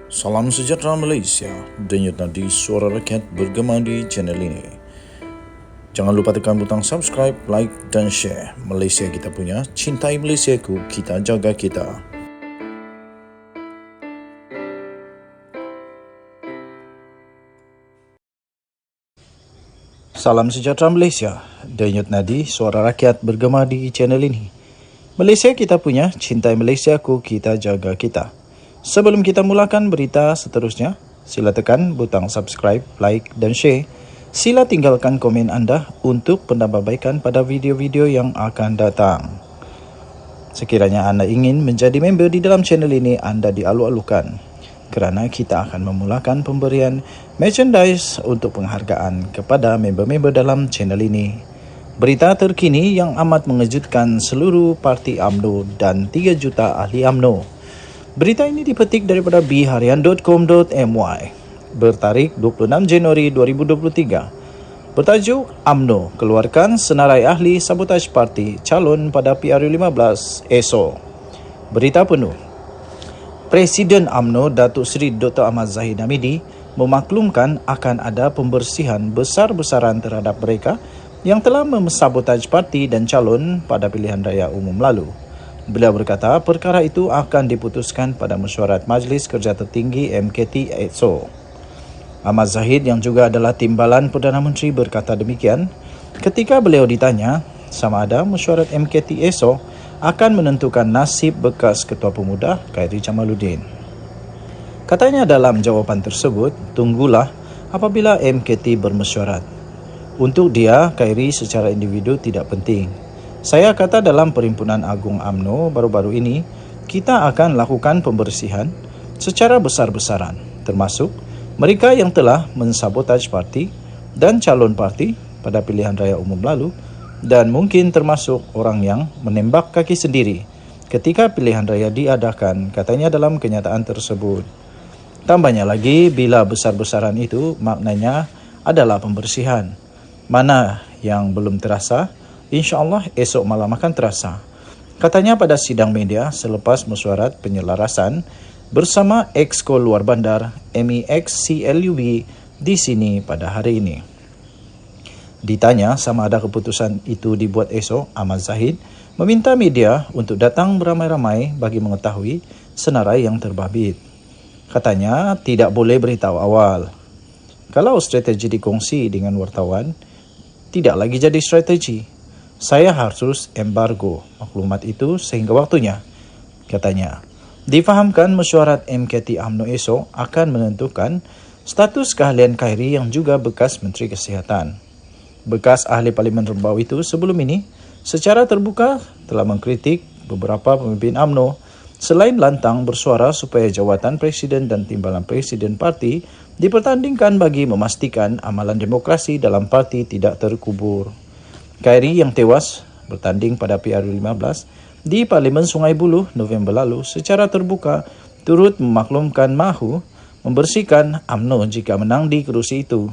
Salam sejahtera Malaysia, denyut nadi suara rakyat bergema di channel ini. Jangan lupa tekan butang subscribe, like dan share. Malaysia kita punya, cintai Malaysiaku, kita jaga kita. Salam sejahtera Malaysia, denyut nadi suara rakyat bergema di channel ini. Malaysia kita punya, cintai Malaysiaku, kita jaga kita. Sebelum kita mulakan berita seterusnya, sila tekan butang subscribe, like dan share. Sila tinggalkan komen anda untuk penambahbaikan pada video-video yang akan datang. Sekiranya anda ingin menjadi member di dalam channel ini, anda dialu-alukan. Kerana kita akan memulakan pemberian merchandise untuk penghargaan kepada member-member dalam channel ini. Berita terkini yang amat mengejutkan seluruh parti UMNO dan 3 juta ahli UMNO. Berita ini dipetik daripada bharian.com.my bertarikh 26 Januari 2023. Bertajuk UMNO keluarkan senarai ahli sabotaj parti calon pada PRU15 esok. Berita penuh. Presiden UMNO Datuk Seri Dr. Ahmad Zahid Hamidi memaklumkan akan ada pembersihan besar-besaran terhadap mereka yang telah mensabotaj parti dan calon pada pilihan raya umum lalu. Beliau berkata perkara itu akan diputuskan pada mesyuarat Majlis Kerja Tertinggi MKT esok. Ahmad Zahid yang juga adalah timbalan Perdana Menteri berkata demikian ketika beliau ditanya sama ada mesyuarat MKT esok akan menentukan nasib bekas Ketua Pemuda Khairy Jamaluddin. Katanya dalam jawapan tersebut, tunggulah apabila MKT bermesyuarat. Untuk dia, Khairy secara individu tidak penting. Saya kata dalam Perhimpunan Agung UMNO baru-baru ini, kita akan lakukan pembersihan secara besar-besaran, termasuk mereka yang telah mensabotaj parti dan calon parti pada pilihan raya umum lalu dan mungkin termasuk orang yang menembak kaki sendiri ketika pilihan raya diadakan, katanya dalam kenyataan tersebut. Tambahnya lagi, bila besar-besaran itu maknanya adalah pembersihan. Mana yang belum terasa, InsyaAllah esok malam akan terasa. Katanya pada sidang media selepas mesyuarat penyelarasan bersama Exco Luar Bandar MEX CLUB di sini pada hari ini. Ditanya sama ada keputusan itu dibuat esok, Ahmad Zahid meminta media untuk datang beramai-ramai bagi mengetahui senarai yang terbabit. Katanya tidak boleh beritahu awal. Kalau strategi dikongsi dengan wartawan, tidak lagi jadi strategi. Saya harus embargo maklumat itu sehingga waktunya, katanya. Difahamkan mesyuarat MKT UMNO esok akan menentukan status keahlian Khairy yang juga bekas Menteri Kesihatan. Bekas ahli Parlimen Rembau itu sebelum ini secara terbuka telah mengkritik beberapa pemimpin UMNO selain lantang bersuara supaya jawatan Presiden dan Timbalan Presiden Parti dipertandingkan bagi memastikan amalan demokrasi dalam parti tidak terkubur. Khairy yang tewas bertanding pada PRU15 di Parlimen Sungai Buloh November lalu secara terbuka turut memaklumkan mahu membersihkan UMNO jika menang di kerusi itu.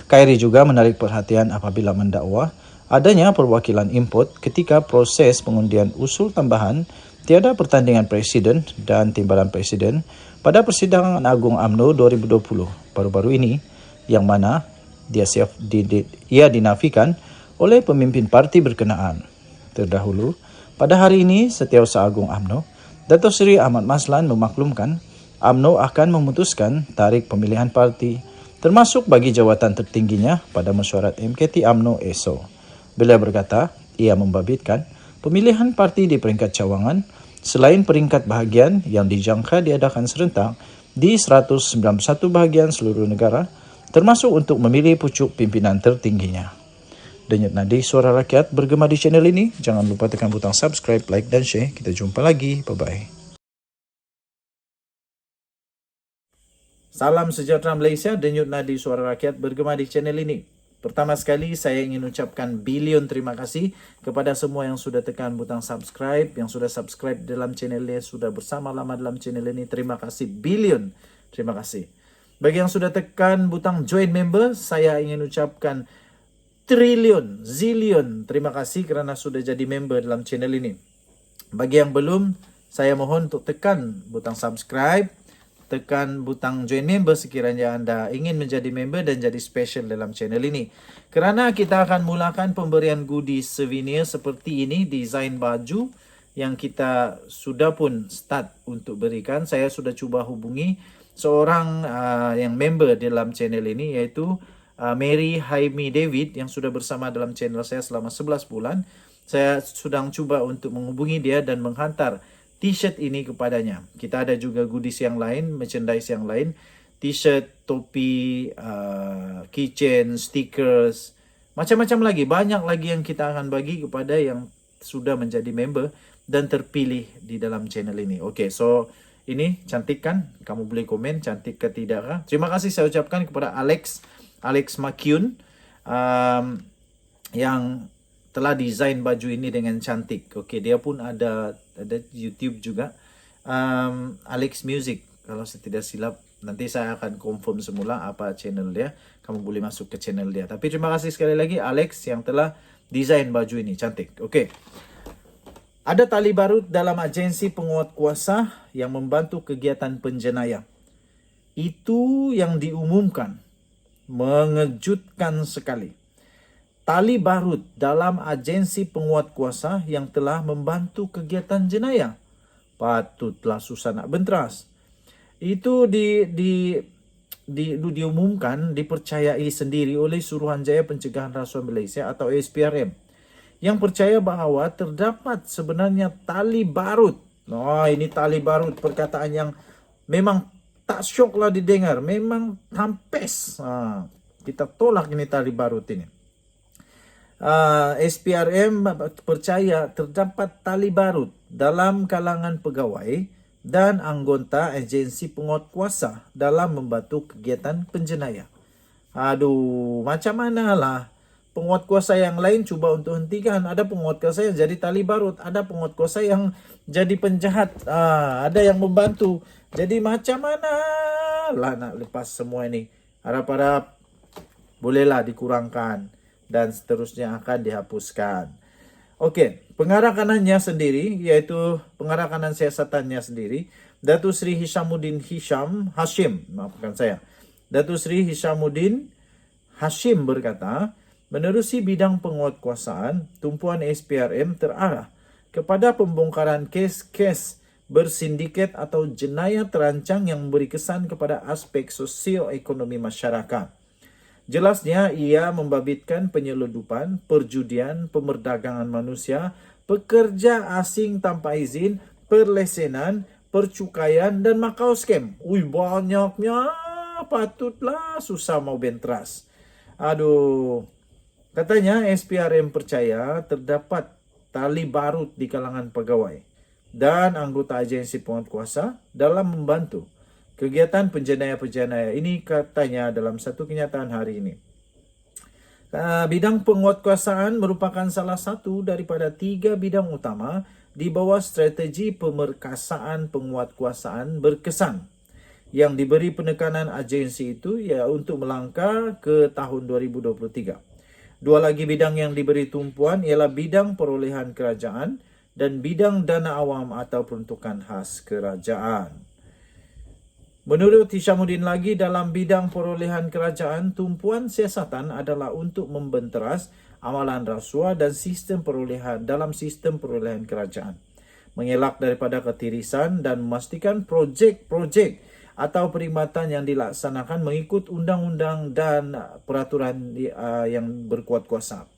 Khairy juga menarik perhatian apabila mendakwa adanya perwakilan import ketika proses pengundian usul tambahan tiada pertandingan Presiden dan Timbalan Presiden pada Persidangan Agung UMNO 2020 baru-baru ini, yang mana ia dinafikan oleh pemimpin parti berkenaan. Terdahulu, pada hari ini Setiausaha Agung UMNO, Datuk Seri Ahmad Maslan memaklumkan UMNO akan memutuskan tarikh pemilihan parti termasuk bagi jawatan tertingginya pada mesyuarat MKT UMNO esok. Beliau berkata, ia membabitkan pemilihan parti di peringkat cawangan selain peringkat bahagian yang dijangka diadakan serentak di 191 bahagian seluruh negara, termasuk untuk memilih pucuk pimpinan tertingginya. Denyut nadi suara rakyat bergema di channel ini. Jangan lupa tekan butang subscribe, like dan share. Kita jumpa lagi. Bye-bye. Salam sejahtera Malaysia, denyut nadi suara rakyat bergema di channel ini. Pertama sekali saya ingin ucapkan bilion terima kasih kepada semua yang sudah tekan butang subscribe, yang sudah subscribe dalam channel ini, sudah bersama lama dalam channel ini. Terima kasih bilion. Terima kasih. Bagi yang sudah tekan butang join member, saya ingin ucapkan triliun, zilion terima kasih kerana sudah jadi member dalam channel ini. Bagi yang belum, saya mohon untuk tekan butang subscribe, tekan butang join member sekiranya anda ingin menjadi member dan jadi special dalam channel ini. Kerana kita akan mulakan pemberian goodies souvenir seperti ini, desain baju yang kita sudah pun start untuk berikan. Saya sudah cuba hubungi seorang yang member dalam channel ini, iaitu Mary Haimi David, yang sudah bersama dalam channel saya selama 11 bulan. Saya sedang cuba untuk menghubungi dia dan menghantar t-shirt ini kepadanya. Kita ada juga goodies yang lain, merchandise yang lain, t-shirt, topi, keychain, stickers, macam-macam lagi. Banyak lagi yang kita akan bagi kepada yang sudah menjadi member dan terpilih di dalam channel ini. Okay, so ini cantik kan? Kamu boleh komen cantik ke tidak kah? Terima kasih saya ucapkan kepada Alex McCune yang telah desain baju ini dengan cantik. Okey, dia pun ada YouTube juga. Alex Music, kalau saya tidak silap. Nanti saya akan confirm semula apa channel dia. Kamu boleh masuk ke channel dia. Tapi terima kasih sekali lagi Alex yang telah desain baju ini. Cantik. Okey. Ada tali barut dalam agensi penguat kuasa yang membantu kegiatan penjenayah. Itu yang diumumkan. Mengejutkan sekali. Tali barut dalam agensi penguat kuasa yang telah membantu kegiatan jenayah. Patutlah susah nak benteras. Itu diumumkan, dipercayai sendiri oleh Suruhanjaya Pencegahan Rasuah Malaysia atau SPRM, yang percaya bahawa terdapat sebenarnya tali barut. Oh, ini tali barut, perkataan yang memang tak syoklah didengar, memang tampes. Kita tolak ini tali barut ini. SPRM percaya terdapat tali barut dalam kalangan pegawai dan anggota agensi penguat kuasa dalam membantu kegiatan penjenayah. Aduh, macam manalah penguat kuasa yang lain cuba untuk hentikan. Ada penguat kuasa yang jadi tali barut, ada penguat kuasa yang jadi penjahat, ada yang membantu. Jadi macam mana lah nak lepas semua ini? Harap-harap bolehlah dikurangkan dan seterusnya akan dihapuskan. Okey, pengarah kanannya sendiri, iaitu pengarah kanan siasatannya sendiri, Datuk Seri Hishamuddin Hashim, maafkan saya. Datuk Seri Hishamuddin Hashim berkata, menerusi bidang penguatkuasaan, tumpuan SPRM terarah kepada pembongkaran kes-kes bersindiket atau jenayah terancang yang memberi kesan kepada aspek sosioekonomi masyarakat. Jelasnya, ia membabitkan penyeludupan, perjudian, pemerdagangan manusia, pekerja asing tanpa izin, perlesenan, percukaian dan makau scam. Ui, banyaknya. Patutlah susah mau benteras. Aduh. Katanya SPRM percaya terdapat tali barut di kalangan pegawai dan anggota agensi penguatkuasa dalam membantu kegiatan penjenayah-penjenayah ini, katanya dalam satu kenyataan hari ini. Bidang penguatkuasaan merupakan salah satu daripada 3 bidang utama di bawah strategi pemerkasaan penguatkuasaan berkesan yang diberi penekanan agensi itu ya untuk melangkah ke tahun 2023. 2 lagi bidang yang diberi tumpuan ialah bidang perolehan kerajaan dan bidang dana awam atau peruntukan khas kerajaan. Menurut Hishamuddin lagi, dalam bidang perolehan kerajaan, tumpuan siasatan adalah untuk membenteras amalan rasuah dan sistem perolehan dalam sistem perolehan kerajaan, mengelak daripada ketirisan dan memastikan projek-projek atau perkhidmatan yang dilaksanakan mengikut undang-undang dan peraturan yang berkuat kuasa.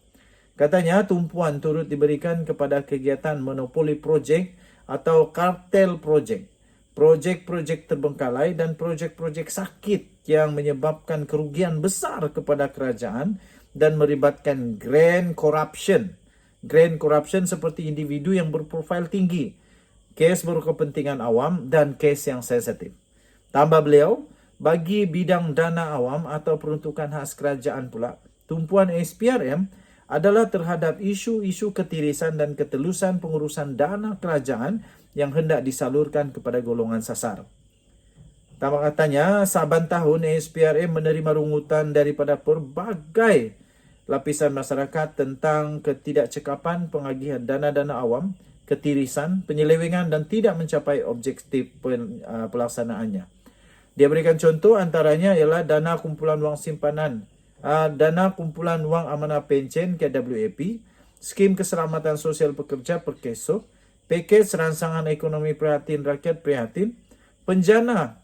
Katanya, tumpuan turut diberikan kepada kegiatan monopoli projek atau kartel projek, projek-projek terbengkalai dan projek-projek sakit yang menyebabkan kerugian besar kepada kerajaan dan melibatkan grand corruption. Grand corruption seperti individu yang berprofil tinggi, kes berkepentingan awam dan kes yang sensitif. Tambah beliau, bagi bidang dana awam atau peruntukan khas kerajaan pula, tumpuan SPRM adalah terhadap isu-isu ketirisan dan ketelusan pengurusan dana kerajaan yang hendak disalurkan kepada golongan sasar. Tambah katanya, saban tahun SPRM menerima rungutan daripada pelbagai lapisan masyarakat tentang ketidakcekapan pengagihan dana-dana awam, ketirisan, penyelewengan dan tidak mencapai objektif pelaksanaannya. Dia berikan contoh antaranya ialah dana kumpulan wang simpanan, dana kumpulan wang amanah pencen KWAP, skim keselamatan sosial pekerja Perkeso, pakej rangsangan ekonomi prihatin rakyat Prihatin, penjana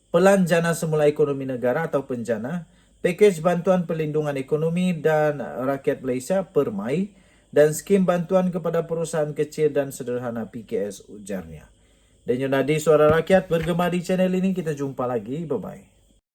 pelanjana semula ekonomi negara atau penjana, pakej bantuan perlindungan ekonomi dan rakyat Malaysia Permai, dan skim bantuan kepada perusahaan kecil dan sederhana PKS, ujarnya. Dan Yunadi Suara Rakyat bergema di channel ini. Kita jumpa lagi. Bye-bye.